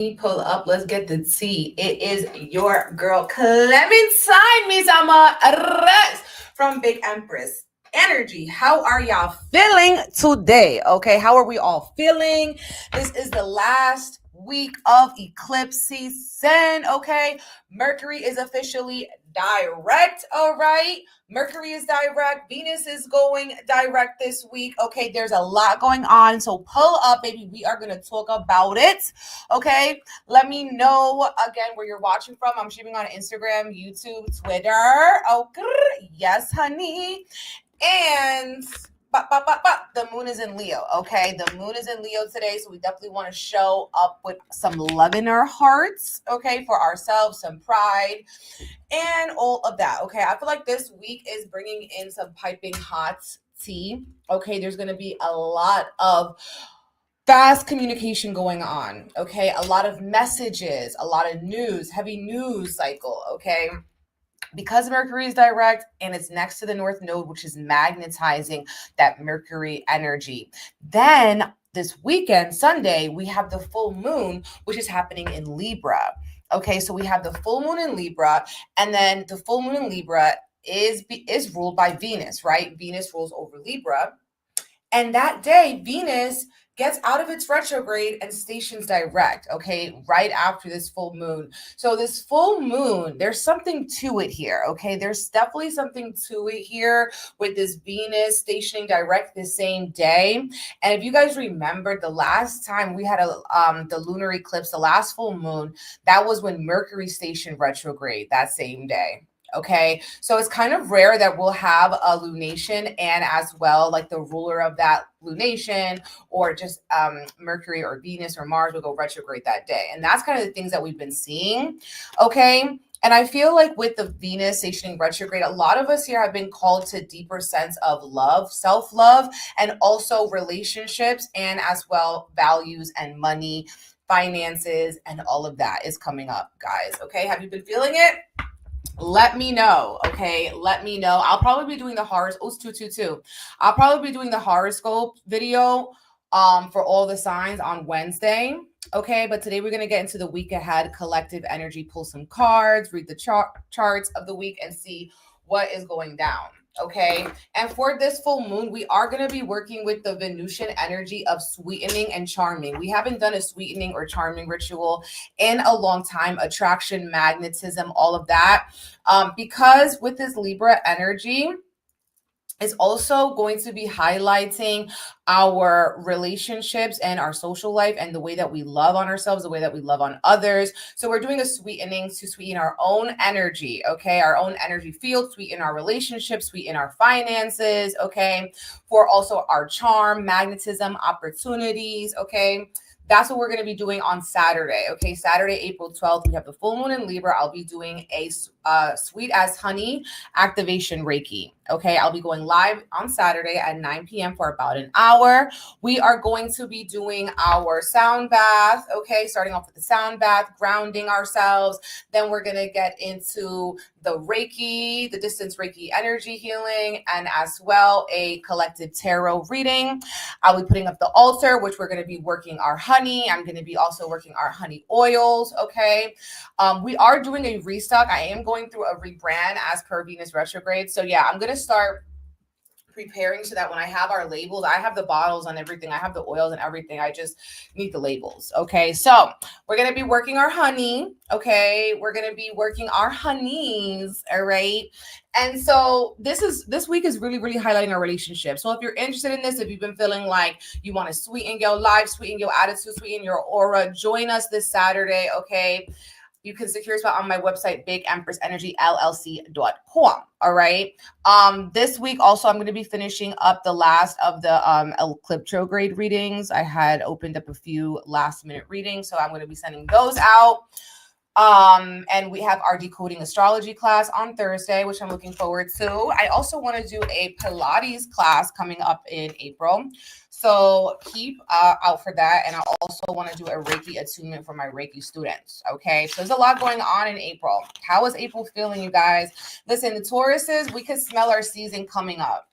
Pull up, let's get the tea. It is your girl Clementine Misama from Big Empress Energy. How are y'all feeling today? Okay, how are we all feeling? This is the last week of eclipse season. Okay, Mercury is officially direct. All right, Mercury is direct. Venus is going direct this week. Okay, there's a lot going on. So pull up, baby. We are going to talk about it. Okay, let me know again where you're watching from. I'm streaming on Instagram, YouTube, Twitter. Oh, yes, honey. And the moon is in Leo, okay? The moon is in Leo today, so we definitely want to show up with some love in our hearts, okay, for ourselves, some pride, and all of that, okay? I feel like this week is bringing in some piping hot tea, okay? There's going to be a lot of fast communication going on, okay? A lot of messages, a lot of news, heavy news cycle, okay? Because Mercury is direct and it's next to the North Node, which is magnetizing that Mercury energy. Then this weekend, Sunday, we have the full moon, which is happening in Libra. Okay, so we have the full moon in Libra, and then the full moon in Libra is ruled by Venus, right? Venus rules over Libra. And that day, Venus gets out of its retrograde and stations direct, okay, right after this full moon. So this full moon, there's something to it here, okay? There's definitely something to it here with this Venus stationing direct the same day. And if you guys remember, the last time we had the lunar eclipse, the last full moon, that was when Mercury stationed retrograde that same day. Okay, so it's kind of rare that we'll have a lunation and as well like the ruler of that lunation or just Mercury or Venus or Mars will go retrograde that day. And that's kind of the things that we've been seeing. Okay. And I feel like with the Venus stationing retrograde, a lot of us here have been called to a deeper sense of love, self-love, and also relationships and as well values and money, finances, and all of that is coming up, guys. Okay. Have you been feeling it? Let me know, okay? Let me know. I'll probably be doing the horoscope. Oh, it's 222. I'll probably be doing the horoscope video for all the signs on Wednesday, okay? But today we're going to get into the week ahead collective energy, pull some cards, read the charts of the week, and see what is going down. Okay. And for this full moon, we are going to be working with the Venusian energy of sweetening and charming. We haven't done a sweetening or charming ritual in a long time. Attraction, magnetism, all of that. Because with this Libra energy, is also going to be highlighting our relationships and our social life and the way that we love on ourselves, the way that we love on others. So we're doing a sweetening to sweeten our own energy, okay? Our own energy field, sweeten our relationships, sweeten our finances, okay? For also our charm, magnetism, opportunities, okay? That's what we're going to be doing on Saturday. Okay, Saturday, April 12th, we have the full moon in Libra. I'll be doing a sweet as honey activation Reiki. Okay, I'll be going live on Saturday at 9 p.m. for about an hour. We are going to be doing our sound bath. Okay, starting off with the sound bath, grounding ourselves. Then we're going to get into the Reiki, the distance Reiki energy healing, and as well a collective tarot reading. I'll be putting up the altar, which we're going to be working our honey. I'm going to be also working our honey oils. Okay. We are doing a restock. I am going through a rebrand as per Venus retrograde. So yeah, I'm going to start preparing so that when I have our labels, I have the bottles and everything, I have the oils and everything, I just need the labels. Okay, so we're going to be working our honey. Okay, we're going to be working our honeys. All right. And so this week is really, really highlighting our relationship. So if you're interested in this, if you've been feeling like you want to sweeten your life, sweeten your attitude, sweeten your aura, join us this Saturday. Okay. You can secure a spot on my website, bigempressenergyllc.com. All right. This week also, I'm going to be finishing up the last of the ecliptrograde readings. I had opened up a few last minute readings, so I'm going to be sending those out. And we have our decoding astrology class on Thursday, which I'm looking forward to. I also want to do a Pilates class coming up in April. So keep out for that. And I also want to do a Reiki attunement for my Reiki students. Okay. So there's a lot going on in April. How is April feeling, you guys? Listen, the Tauruses, we could smell our season coming up.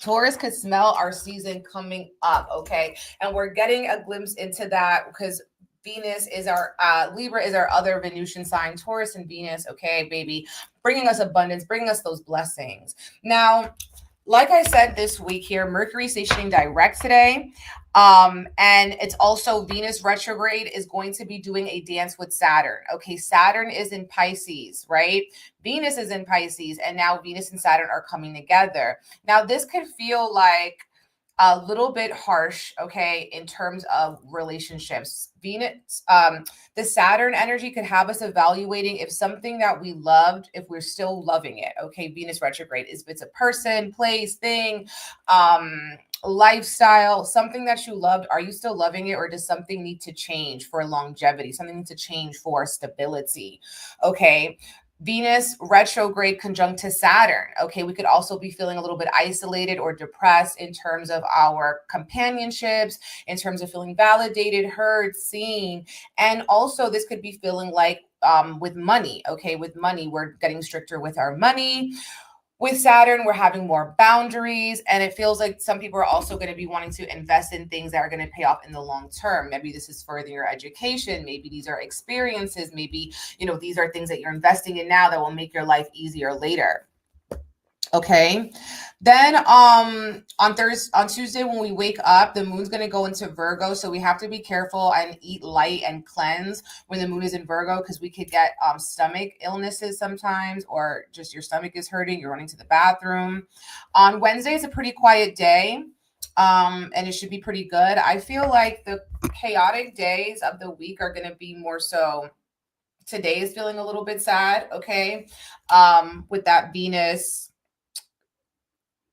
Taurus could smell our season coming up. Okay. And we're getting a glimpse into that because Venus is our, Libra is our other Venusian sign, Taurus and Venus, okay, baby, bringing us abundance, bringing us those blessings. Now, like I said this week here, Mercury stationing direct today. And it's also Venus retrograde is going to be doing a dance with Saturn. Okay, Saturn is in Pisces, right? Venus is in Pisces, and now Venus and Saturn are coming together. Now, this could feel like a little bit harsh, okay, in terms of relationships. Venus, the Saturn energy could have us evaluating if something that we loved, if we're still loving it, okay, Venus retrograde, if it's a person, place, thing, lifestyle, something that you loved, are you still loving it, or does something need to change for longevity? Something needs to change for stability, okay? Venus retrograde conjunct to Saturn. Okay, we could also be feeling a little bit isolated or depressed in terms of our companionships, in terms of feeling validated, heard, seen. And also this could be feeling like with money. Okay, with money, we're getting stricter with our money. With Saturn, we're having more boundaries, and it feels like some people are also going to be wanting to invest in things that are going to pay off in the long term. Maybe this is furthering your education. Maybe these are experiences. Maybe, these are things that you're investing in now that will make your life easier later. Okay. Then on Tuesday, when we wake up, the moon's going to go into Virgo. So we have to be careful and eat light and cleanse when the moon is in Virgo, because we could get stomach illnesses sometimes, or just your stomach is hurting, you're running to the bathroom. On Wednesday, it's a pretty quiet day. And it should be pretty good. I feel like the chaotic days of the week are going to be more so. Today is feeling a little bit sad. Okay. With that Venus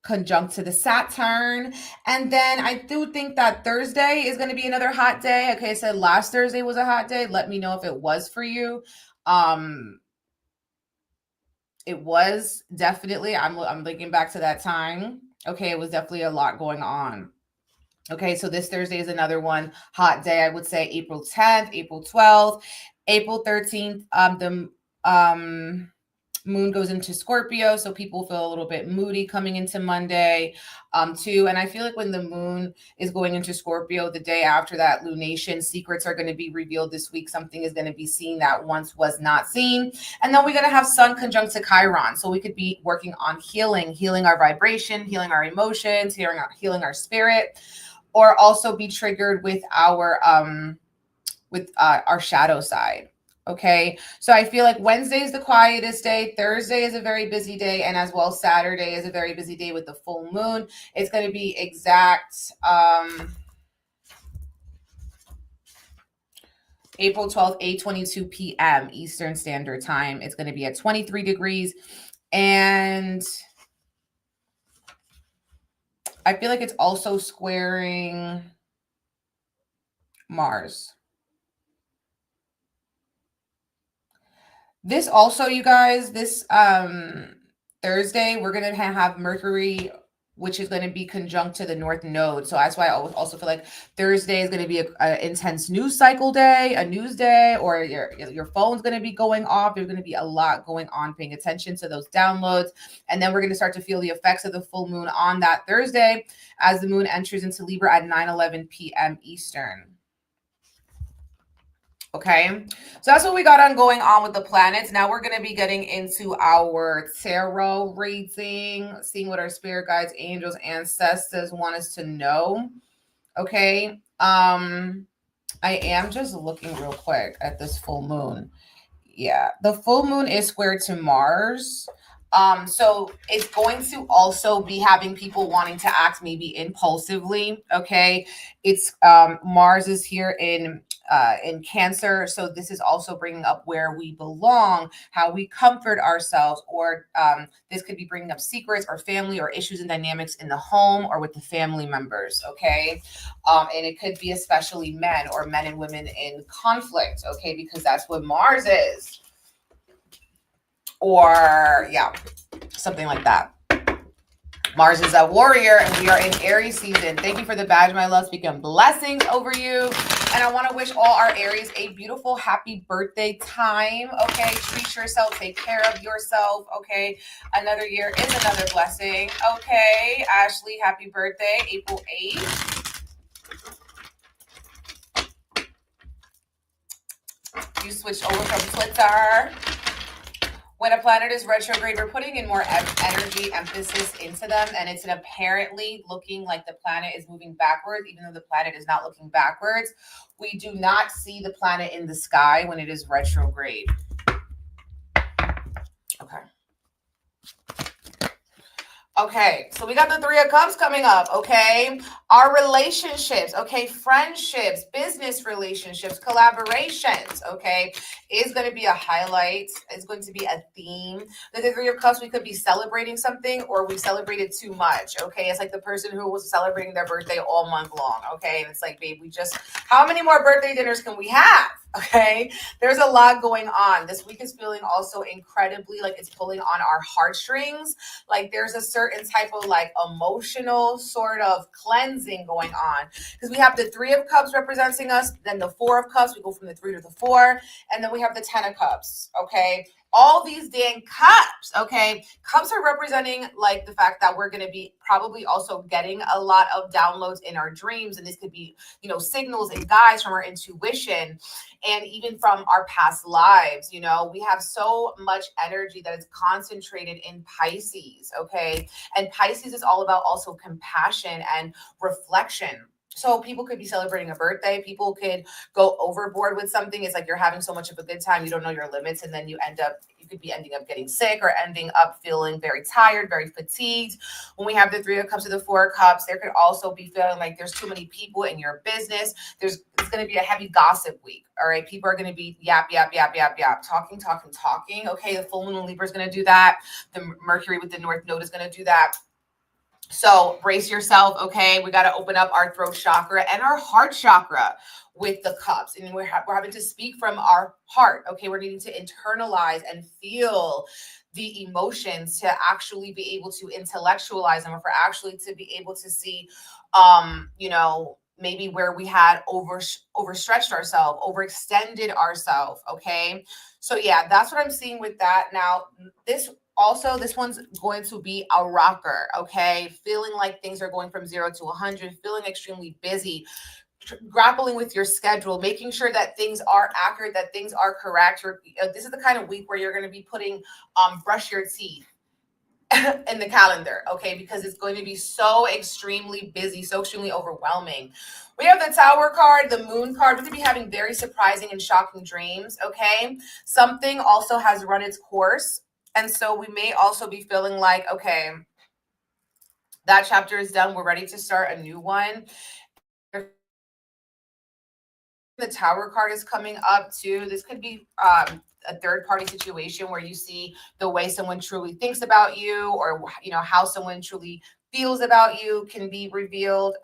conjunct to the Saturn. And then I do think that Thursday is going to be another hot day. Okay, I said last Thursday was a hot day. Let me know if it was for you. It was definitely, I'm thinking back to that time. Okay, it was definitely a lot going on. Okay, so this Thursday is another one hot day. I would say April 10th, April 12th, April 13th. The moon goes into Scorpio, so people feel a little bit moody coming into Monday too. And I feel like when the moon is going into Scorpio, the day after that lunation, secrets are going to be revealed this week. Something is going to be seen that once was not seen. And then we're going to have Sun conjunct to Chiron. So we could be working on healing our vibration, healing our emotions, healing our spirit, or also be triggered with our shadow side. Okay, so I feel like Wednesday is the quietest day. Thursday is a very busy day. And as well, Saturday is a very busy day with the full moon. It's going to be exact April 12th, 8:22 p.m. Eastern Standard Time. It's going to be at 23 degrees. And I feel like it's also squaring Mars. This also, you guys, this Thursday, we're going to have Mercury, which is going to be conjunct to the North Node. So that's why I also feel like Thursday is going to be an intense news cycle day, a news day, or your phone's going to be going off. There's going to be a lot going on. Paying attention to those downloads. And then we're going to start to feel the effects of the full moon on that Thursday as the moon enters into Libra at 9:11 p.m. Eastern. Okay, so that's what we got going on with the planets. Now we're going to be getting into our tarot reading, seeing what our spirit guides, angels, ancestors want us to know. Okay, I am just looking real quick at this full moon. Yeah, the full moon is square to Mars. So it's going to also be having people wanting to act maybe impulsively. Okay, it's Mars is here in Cancer, so this is also bringing up where we belong, how we comfort ourselves, or this could be bringing up secrets or family or issues and dynamics in the home or with the family members. Okay, and it could be especially men or men and women in conflict. Okay, because that's what Mars is. Or yeah, something like that. Mars is a warrior, and we are in Aries season. Thank you for the badge, my love. Speaking blessings over you. And I want to wish all our Aries a beautiful, happy birthday time. Okay, treat yourself, take care of yourself. Okay, another year is another blessing. Okay, Ashley, happy birthday, April 8th. you switched over from Twitter. When a planet is retrograde, we're putting in more energy, emphasis into them, and it's apparently looking like the planet is moving backwards, even though the planet is not looking backwards. We do not see the planet in the sky when it is retrograde. Okay. Okay, so we got the Three of Cups coming up, okay? Our relationships, okay? Friendships, business relationships, collaborations, okay? Is going to be a highlight. It's going to be a theme. The Three of Cups, we could be celebrating something or we celebrated too much, okay? It's like the person who was celebrating their birthday all month long, okay? And it's like, babe, how many more birthday dinners can we have? Okay, there's a lot going on. This week is feeling also incredibly like it's pulling on our heartstrings. Like there's a certain type of like emotional sort of cleansing going on because we have the Three of Cups representing us, then the Four of Cups, we go from the 3 to the 4, and then we have the 10 of Cups, okay? All these dang cups, okay? Cups are representing like the fact that we're going to be probably also getting a lot of downloads in our dreams. And this could be, you know, signals and guides from our intuition and even from our past lives. You know, we have so much energy that is concentrated in Pisces, okay? And Pisces is all about also compassion and reflection. So people could be celebrating a birthday. People could go overboard with something. It's like you're having so much of a good time. You don't know your limits. And then you could be ending up getting sick or ending up feeling very tired, very fatigued. When we have the Three of Cups or the Four of Cups, there could also be feeling like there's too many people in your business. It's going to be a heavy gossip week. All right. People are going to be yap. Talking. Okay. The full moon in Libra is going to do that. The Mercury with the North Node is going to do that. So brace yourself, okay? We got to open up our throat chakra and our heart chakra with the cups. And we're having to speak from our heart, okay? We're needing to internalize and feel the emotions to actually be able to intellectualize them, or for actually to be able to see, you know, maybe where we had overstretched ourselves, overextended ourselves, okay? So yeah, that's what I'm seeing with that. Now, this one's going to be a rocker, okay? Feeling like things are going from 0 to 100, feeling extremely busy, grappling with your schedule, making sure that things are accurate, that things are correct. This is the kind of week where you're going to be putting brush your teeth in the calendar, okay? Because it's going to be so extremely busy, so extremely overwhelming. We have the Tower card, the Moon card. We're going to be having very surprising and shocking dreams, okay? Something also has run its course. And so we may also be feeling like, okay, that chapter is done. We're ready to start a new one. The Tower card is coming up too. This could be a third party situation where you see the way someone truly thinks about you, or, you know, how someone truly feels about you can be revealed.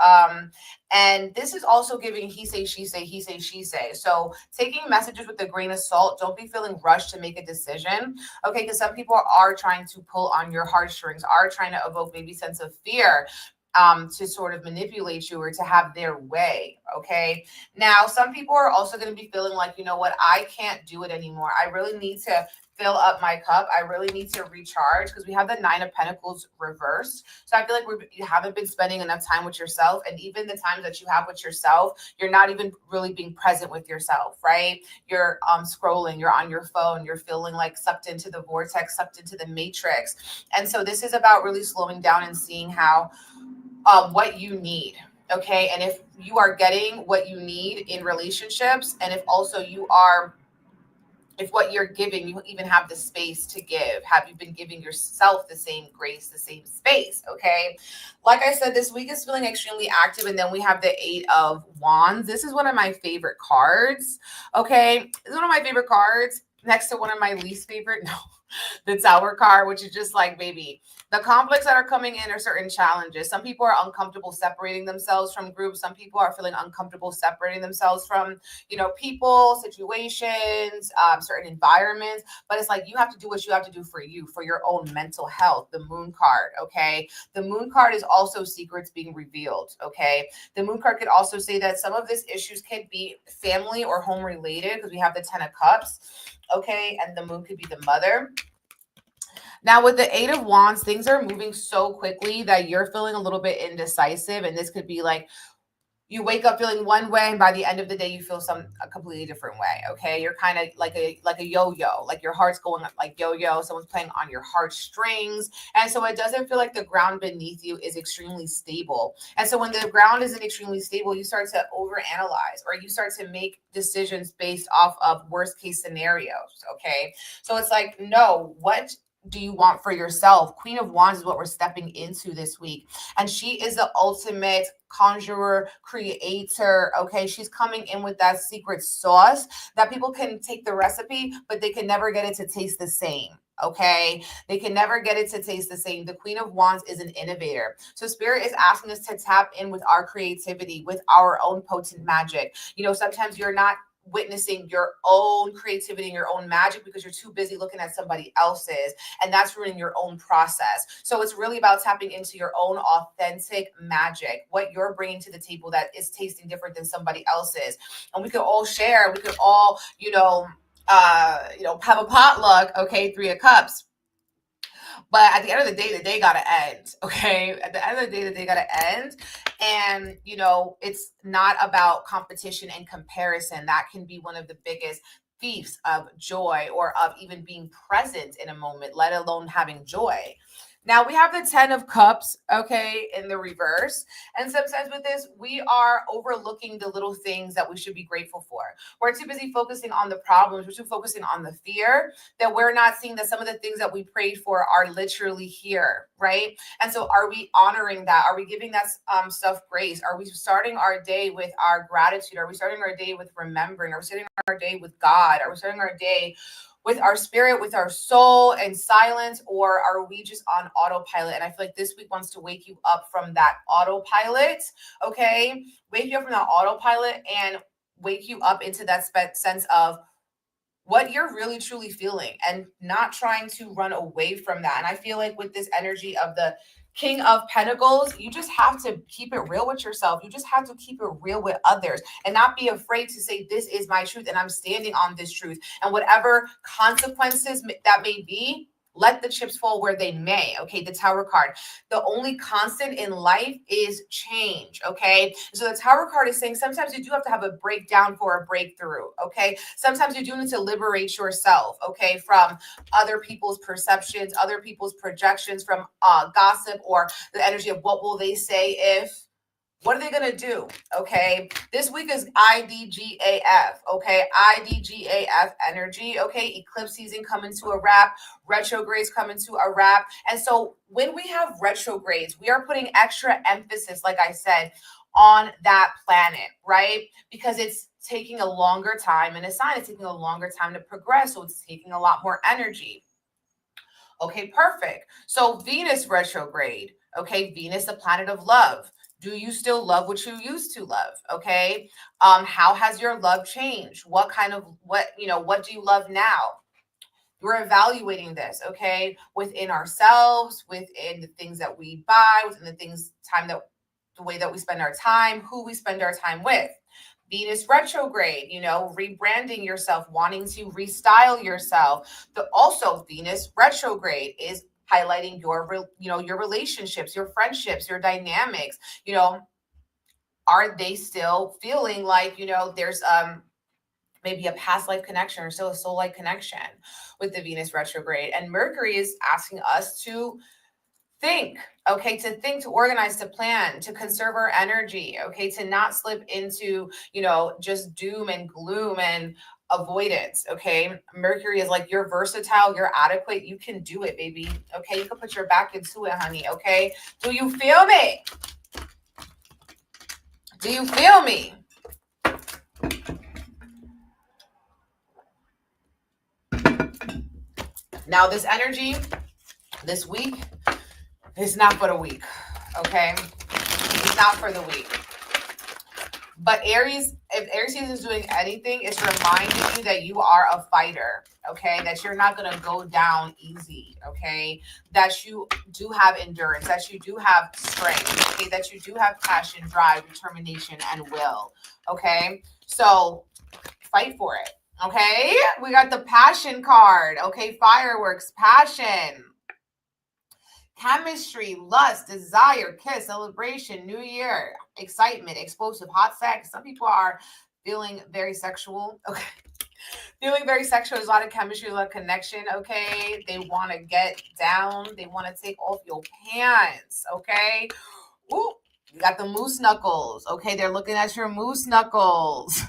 And this is also giving he say, she say, he say, she say. So taking messages with a grain of salt. Don't be feeling rushed to make a decision. Okay, because some people are trying to pull on your heartstrings, are trying to evoke maybe sense of fear to sort of manipulate you or to have their way. Okay. Now, some people are also going to be feeling like, you know what, I can't do it anymore. I really need to fill up my cup. I really need to recharge, because we have the Nine of Pentacles reversed. So I feel like you haven't been spending enough time with yourself. And even the times that you have with yourself, you're not even really being present with yourself, right? You're scrolling, you're on your phone, you're feeling like sucked into the vortex, sucked into the matrix. And so this is about really slowing down and seeing how what you need. Okay. And if you are getting what you need in relationships, and if also if what you're giving, you even have the space to give, have you been giving yourself the same grace, the same space? Okay. Like I said, this week is feeling extremely active. And then we have the Eight of Wands. This is one of my favorite cards. Okay. It's one of my favorite cards, next to one of my least favorite. No, the Tower card, which is just like, baby, the conflicts that are coming in are certain challenges. Some people are uncomfortable separating themselves from groups. Some people are feeling uncomfortable separating themselves from, you know, people, situations, certain environments. But it's like, you have to do what you have to do for you, for your own mental health. The Moon card, okay? The Moon card is also secrets being revealed, okay? The Moon card could also say that some of these issues could be family or home related, because we have the Ten of Cups, okay? And the Moon could be the mother. Now, with the Eight of Wands, things are moving so quickly that you're feeling a little bit indecisive. And this could be like, you wake up feeling one way, and by the end of the day you feel a completely different way. Okay, you're kind of like a yo-yo, like your heart's going up like yo-yo, someone's playing on your heartstrings. And so it doesn't feel like the ground beneath you is extremely stable. And so when the ground isn't extremely stable, you start to overanalyze, or you start to make decisions based off of worst case scenarios. Okay, so it's like, no, what do you want for yourself? Queen of Wands is what we're stepping into this week. And she is the ultimate conjurer, creator. Okay, she's coming in with that secret sauce that people can take the recipe, but they can never get it to taste the same. Okay, they can never get it to taste the same. The Queen of Wands is an innovator. So Spirit is asking us to tap in with our creativity, with our own potent magic. You know, sometimes you're not witnessing your own creativity and your own magic because you're too busy looking at somebody else's, and that's ruining your own process. So it's really about tapping into your own authentic magic, what you're bringing to the table that is tasting different than somebody else's. And we could all share, we could all, have a potluck. Okay, 3 of Cups. But at the end of the day gotta end. Okay, at the end of the day, the day gotta end. And it's not about competition and comparison. That can be one of the biggest thieves of joy, or of even being present in a moment, let alone having joy. Now we have the 10 of Cups, okay, in the reverse. And sometimes with this, we are overlooking the little things that we should be grateful for. We're too busy focusing on the problems. We're too focusing on the fear, that we're not seeing that some of the things that we prayed for are literally here, right? And so are we honoring that? Are we giving that stuff grace? Are we starting our day with our gratitude? Are we starting our day with remembering? Are we starting our day with God? Are we starting our day with our spirit, with our soul and silence, or are we just on autopilot? And I feel like this week wants to wake you up from that autopilot, okay? Wake you up from that autopilot and wake you up into that sense of what you're really truly feeling, and not trying to run away from that. And I feel like with this energy of the King of Pentacles, you just have to keep it real with yourself. You just have to keep it real with others, and not be afraid to say, this is my truth and I'm standing on this truth. And whatever consequences that may be, let the chips fall where they may. Okay, the Tower card. The only constant in life is change. Okay, so the Tower card is saying sometimes you do have to have a breakdown for a breakthrough. Okay, sometimes you do need to liberate yourself, okay, from other people's perceptions, other people's projections, from gossip, or the energy of what will they say if. What are they going to do? Okay. This week is IDGAF. Okay. IDGAF energy. Okay. Eclipse season coming to a wrap. Retrogrades coming to a wrap. And so when we have retrogrades, we are putting extra emphasis, like I said, on that planet, right? Because it's taking a longer time in a sign. It's taking a longer time to progress. So it's taking a lot more energy. Okay. Perfect. So Venus retrograde. Okay. Venus, the planet of love. Do you still love what you used to love? Okay. How has your love changed? What do you love now? We're evaluating this, okay, within ourselves, within the things that we buy, within the way that we spend our time, who we spend our time with. Venus retrograde, rebranding yourself, wanting to restyle yourself. Also Venus retrograde is highlighting your relationships, your friendships, your dynamics. Are they still feeling like, there's maybe a past life connection, or still a soul life connection with the Venus retrograde? And Mercury is asking us to think, okay, to organize, to plan, to conserve our energy, okay, to not slip into, just doom and gloom and avoidance. Okay, Mercury is like, you're versatile, you're adequate, you can do it, baby. Okay, you can put your back into it, honey. Okay, do you feel me? Do you feel me? Now this energy this week is not for the weak. Okay, it's not for the weak. But Aries, if Aries season is doing anything, it's reminding you that you are a fighter, okay? That you're not going to go down easy, okay? That you do have endurance, that you do have strength, okay? That you do have passion, drive, determination, and will, okay? So fight for it, okay? We got the passion card, okay? Fireworks, passion. chemistry, lust, desire, kiss, celebration, new year, excitement, explosive, hot sex. Some people are feeling very sexual. Okay. Feeling very sexual. There's a lot of chemistry, a lot of connection. Okay. They want to get down. They want to take off your pants. Okay. Ooh, you got the moose knuckles. Okay. They're looking at your moose knuckles.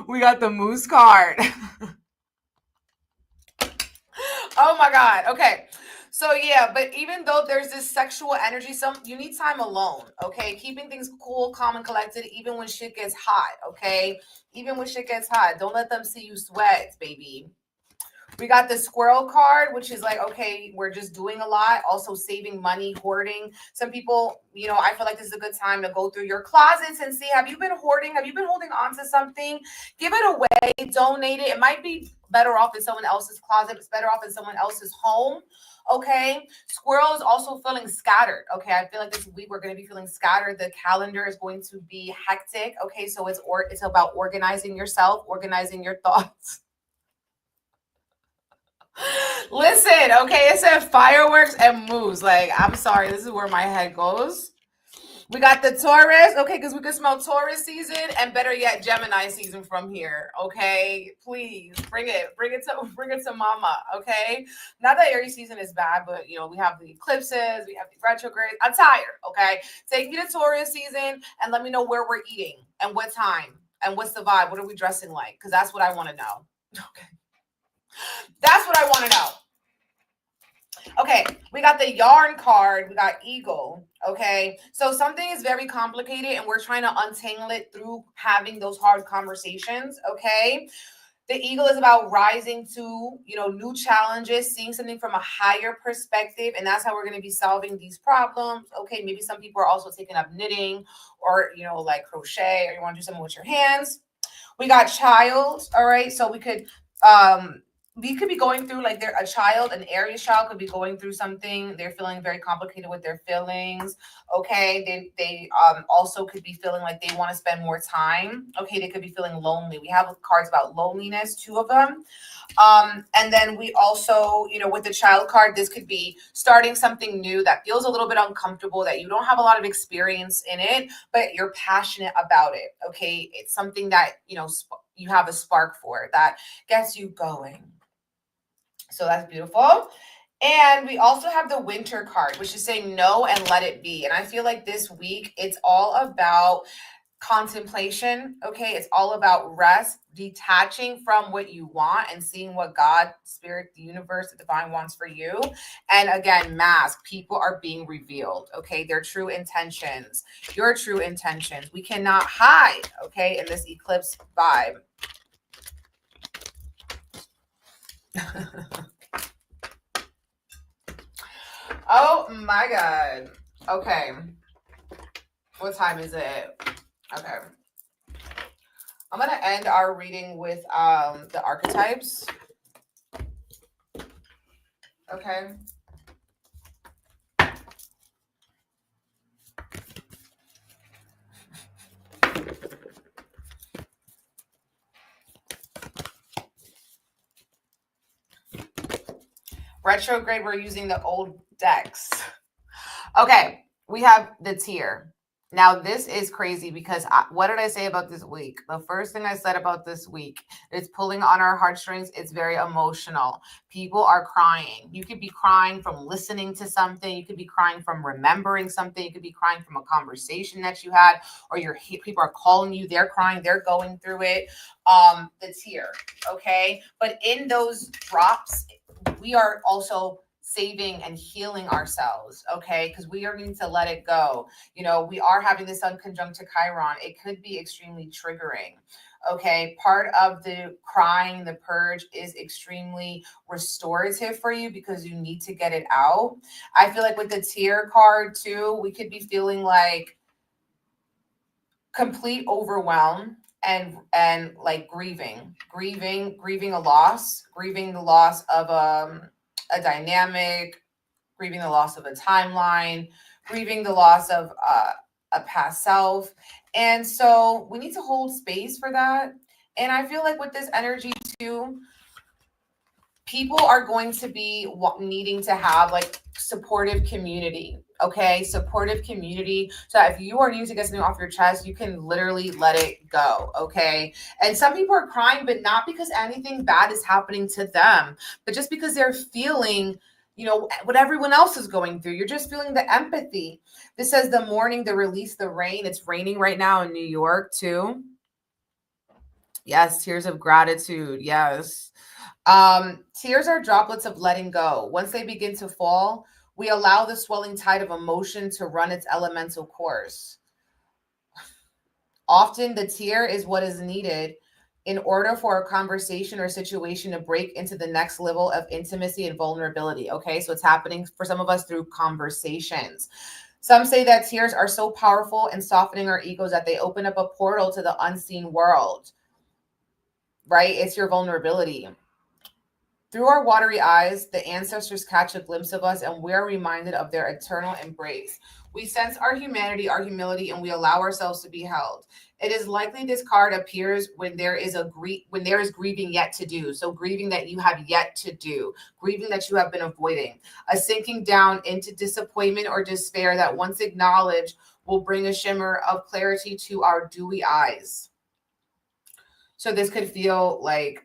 We got the moose card. Oh my God. Okay. So yeah, but even though there's this sexual energy, you need time alone, okay? Keeping things cool, calm, and collected, even when shit gets hot, okay? Even when shit gets hot. Don't let them see you sweat, baby. We got the squirrel card, which is like, okay, we're just doing a lot. Also saving money, hoarding. Some people, I feel like this is a good time to go through your closets and see, have you been hoarding? Have you been holding on to something? Give it away, donate it. It might be better off in someone else's closet. It's better off in someone else's home. Okay. Squirrel is also feeling scattered. Okay. I feel like this week we're going to be feeling scattered. The calendar is going to be hectic. Okay. So it's about organizing yourself, organizing your thoughts. Listen, okay, it said fireworks and moves. Like, I'm sorry, this is where my head goes. We got the Taurus, okay, because we can smell Taurus season and better yet, Gemini season from here. Okay, please bring it to mama. Okay, not that Aries season is bad, but we have the eclipses, we have the retrogrades. I'm tired. Okay, take me to Taurus season and let me know where we're eating and what time and what's the vibe. What are we dressing like? Because that's what I want to know. Okay. That's what I want to know. Okay, we got the yarn card. We got eagle. Okay, so something is very complicated and we're trying to untangle it through having those hard conversations. Okay, the eagle is about rising to, new challenges, seeing something from a higher perspective. And that's how we're going to be solving these problems. Okay, maybe some people are also taking up knitting or, like crochet, or you want to do something with your hands. We got child. All right, so we could be going through like an Aries child could be going through something. They're feeling very complicated with their feelings. Okay. They also could be feeling like they want to spend more time. Okay. They could be feeling lonely. We have cards about loneliness, 2 of them. And then we also, with the child card, this could be starting something new that feels a little bit uncomfortable, that you don't have a lot of experience in it, but you're passionate about it. Okay. It's something that, you have a spark for that gets you going. So that's beautiful. And we also have the winter card, which is saying no and let it be. And I feel like this week, it's all about contemplation. Okay. It's all about rest, detaching from what you want and seeing what God, spirit, the universe, the divine wants for you. And again, mask, people are being revealed. Okay. Their true intentions, your true intentions. We cannot hide. Okay. In this eclipse vibe. Oh my God. Okay. What time is it? Okay. I'm going to end our reading with the archetypes. Okay. Retrograde, we're using the old decks. Okay, we have the tier. Now, this is crazy because what did I say about this week? The first thing I said about this week, it's pulling on our heartstrings. It's very emotional. People are crying. You could be crying from listening to something. You could be crying from remembering something. You could be crying from a conversation that you had, or people are calling you. They're crying. They're going through it. The tier, okay? But in those drops, we are also saving and healing ourselves, okay? Because we are needing to let it go. We are having the sun conjunct to Chiron. It could be extremely triggering, okay? Part of the crying, the purge is extremely restorative for you because you need to get it out. I feel like with the tier card too, we could be feeling like complete overwhelm and like grieving a loss, grieving the loss of a dynamic, grieving the loss of a timeline, grieving the loss of a past self. And so we need to hold space for that. And I feel like with this energy too, people are going to be needing to have like supportive community. Okay, supportive community. So if you are needing to get something off your chest, you can literally let it go. Okay, and some people are crying, but not because anything bad is happening to them, but just because they're feeling, you know, what everyone else is going through. You're just feeling the empathy. This says the mourning, the release, the rain. It's raining right now in New York too. Yes, tears of gratitude. Yes. Tears are droplets of letting go. Once they begin to fall, we allow the swelling tide of emotion to run its elemental course. Often the tear is what is needed in order for a conversation or situation to break into the next level of intimacy and vulnerability. Okay, so it's happening for some of us through conversations. Some say that tears are so powerful in softening our egos that they open up a portal to the unseen world, right? It's your vulnerability. Through our watery eyes, the ancestors catch a glimpse of us and we're reminded of their eternal embrace. We sense our humanity, our humility, and we allow ourselves to be held. It is likely this card appears when there is grieving yet to do. So grieving that you have yet to do, grieving that you have been avoiding, a sinking down into disappointment or despair that once acknowledged will bring a shimmer of clarity to our dewy eyes. So this could feel like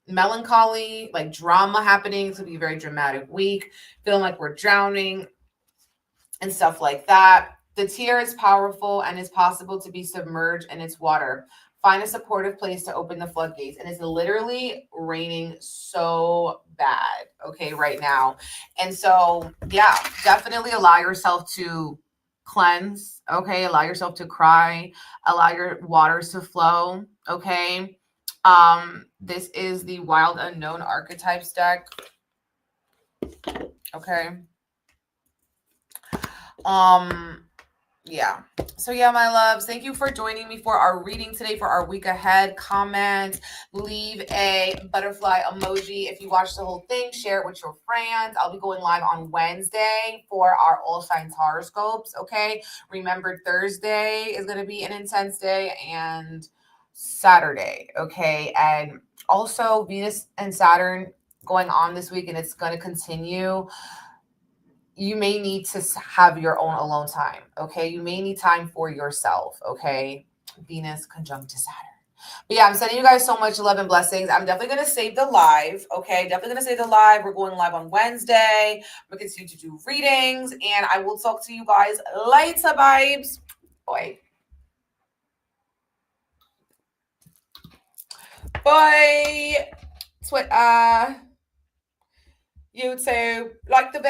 melancholy, like drama happening. It's gonna be a very dramatic week, feeling like we're drowning and stuff like that. The tear is powerful and it's possible to be submerged in its water. Find a supportive place to open the floodgates. And it's literally raining so bad, okay, right now. And so, yeah, definitely allow yourself to cleanse, okay? Allow yourself to cry, allow your waters to flow, okay? This is the Wild Unknown Archetypes deck. Okay. Yeah. So yeah, my loves, thank you for joining me for our reading today for our week ahead. Comment, leave a butterfly emoji if you watched the whole thing, share it with your friends. I'll be going live on Wednesday for our all signs horoscopes. Okay. Remember, Thursday is going to be an intense day and Saturday. Okay. And also Venus and Saturn going on this week, and it's going to continue. You may need to have your own alone time, okay? You may need time for yourself, okay? Venus conjunct to Saturn. But yeah, I'm sending you guys so much love and blessings. I'm definitely going to save the live, okay? Definitely going to save the live. We're going live on Wednesday. We're going to continue to do readings, and I will talk to you guys later, vibes. Bye. Bye. YouTube, like the